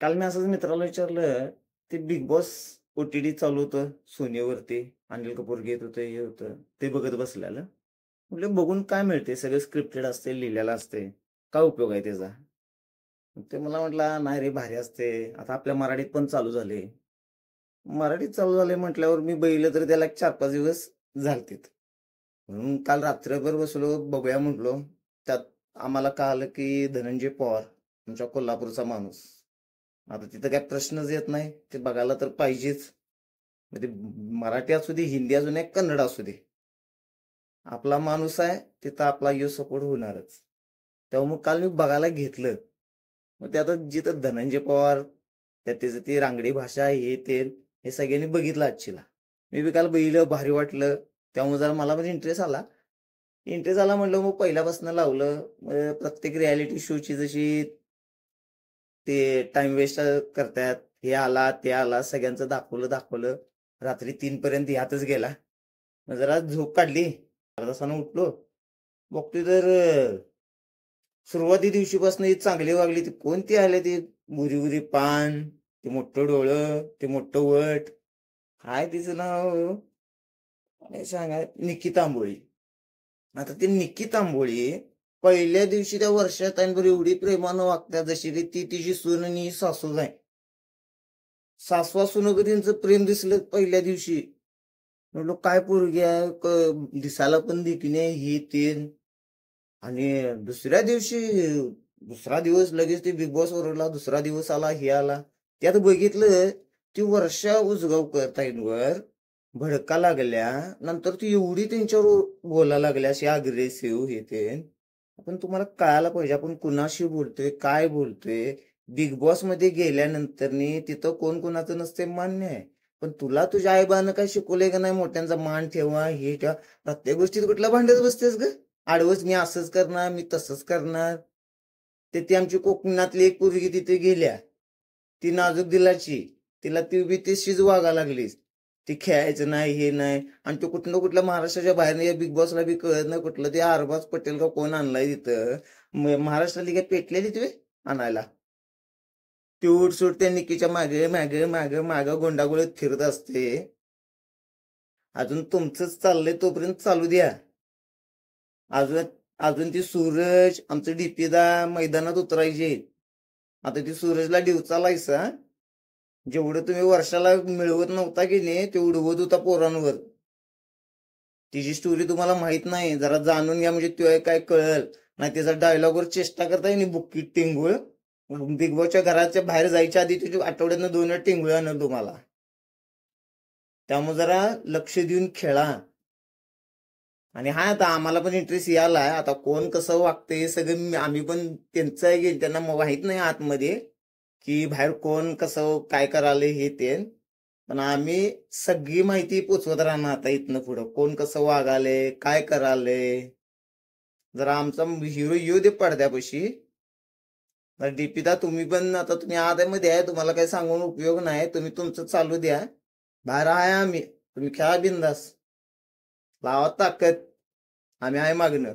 काल मी असंच मित्राला विचारलं, ते बिग बॉस ओ-टी-टी चालू होतं Sonyवरती. अनिल कपूर घेत होते, हे होतं. ते बघत बसलेलं. म्हटलं बघून काय मिळते? सगळं स्क्रिप्टेड असते, लिहिलेलं असते. काय उपयोग आहे त्याचा? मग ते मला म्हटला, "नाही रे, भारी असते." आता आपल्या मराठीत पण चालू झाले. मराठीत चालू झाले म्हटल्यावर मी बघितलं तर त्याला एक 4-5 दिवस झालतेत. म्हणून काल रात्रभर बसलो, बघूया म्हटलो. त्यात आम्हाला कळालं की धनंजय पवार, आमच्या कोल्हापूरचा माणूस. आता तिथं काही प्रश्नच येत नाही. ते बघायला तर पाहिजेच. मग ते मराठी असू दे, हिंदी असू दे, कन्नड असू दे. आपला माणूस आहे, तिथं आपला ह्यो सपोर्ट होणारच. तेव्हा मग काल मी बघायला घेतलं. मग ते आता जिथं धनंजय पवार, त्यात त्याचं ती रांगडी भाषा, हे ते, हे सगळ्यांनी बघितलं आजचीला. मी बी काल बघितलं, भारी वाटलं. त्यामुळे जरा मला पण इंटरेस्ट आला. इंटरेस्ट आला म्हटलं मग पहिल्यापासून लावलं. प्रत्येक रियालिटी शोची जशी ते टाइम वेस्ट करतायत. हे आला, ते आला, सगळ्यांचं दाखवलं. रात्री 3 पर्यंत यातच गेला. मग जरा झोप काढली. अर्धा तासानं उठलो. बघतोय तर सुरुवाती दिवशीपासून ही चांगली वागली. ती कोणती आले ते बुरी पान, ते मोठं डोळं, ते मोठं वट. काय तिचं नाव? काय सांगा, निकी तांबोळी. आता ती निकी तांबोळी पहिल्या दिवशी त्या वर्षाताईंवर एवढी प्रेमानं वागतात जशी की ती तिची सून आणि ही सासूच आहे. सासवा सुनवर त्यांचं प्रेम दिसलं पहिल्या दिवशी. म्हटलं काय पोरगी आहे, दिसायला पण देखणी आहे, ही ते. आणि दुसऱ्या दिवशी दुसरा दिवस लगेच ते बिग बॉस वरला, दुसरा दिवस आला, हे आला. त्यात बघितलं ती वर्षा उसगावकर ताईंवर भडका लागल्या. नंतर ती एवढी त्यांच्यावर बोलायला लागल्या, अशी अग्रेसिव्ह हे ते. आपण तुम्हाला कळायला पाहिजे आपण कुणाशी बोलतोय, काय बोलतोय. बिग बॉस मध्ये गेल्यानंतर तिथं कोण कोणाचं नसते मान्य आहे. पण तुला तुझ्या आईबानं काय शिकवलंय का नाही? मोठ्यांचा मान ठेवा, हे ठेवा. प्रत्येक गोष्टीत कुठला भांडत बसतेस ग? आडवच मी असंच करणार, मी तसंच करणार. ते ती आमची कोकणातली एक पोरगी तिथे गेल्या, ती नाजूक दिलाची. तिला ती बी तशीच वागा लागलीस. ती खेळायचं नाही, हे नाही. आणि तो कुठल्या महाराष्ट्राच्या बाहेर या बिग बॉसला बी कळत नाही कुठलं ते अरबाज पटेल का कोण आणलाय तिथं. महाराष्ट्रातली काय पेटलेली तुम्ही आणायला. ती उठसूट त्या निकीच्या मागे मागे मागे मागे गोंडागोळीत फिरत असते. अजून तुमचंच चाललंय तोपर्यंत चालू द्या. अजून अजून ती सूरज, आमचं डीपीदा मैदानात उतरायचे. आता ती सूरजला डिवचालायसा. जेवढं तुम्ही वर्षाला मिळवत नव्हता की नाही ते उडवत होता पोरांवर. तिची स्टोरी तुम्हाला माहित नाही, जरा जाणून घ्या म्हणजे तो काय कळल. नाही त्याचा डायलॉगवर चेष्टा करताय ना, बुक्कीत टिंगूळ. बिग बॉसच्या घराच्या बाहेर जायच्या आधी तुझी आठवड्यानं 2 वेळा टिंगूळ आणल तुम्हाला. त्यामुळे जरा लक्ष देऊन खेळा. आणि हा आता आम्हाला पण इंटरेस्ट यायलाय. आता कोण कसं वागतंय हे सगळं आम्ही पण त्यांचं आहे की त्यांना माहित नाही आतमध्ये की बाहेर कोण कसं काय कराले हे ते. पण आम्ही सगळी माहिती पोचवत राहणार आता इथनं पुढं. कोण कसं वागाले, काय कराले. जरा आमचा हिरो येऊ दे पडद्यापाशी. दीपिता तुम्ही पण आता तुम्ही आतमध्ये आहे, तुम्हाला काही सांगून उपयोग नाही. तुम्ही तुमचं चालू द्या. बाहेर आहे आम्ही, तुम्ही खेळा बिंदास. लावा ताकद, आम्ही आहे मागणं.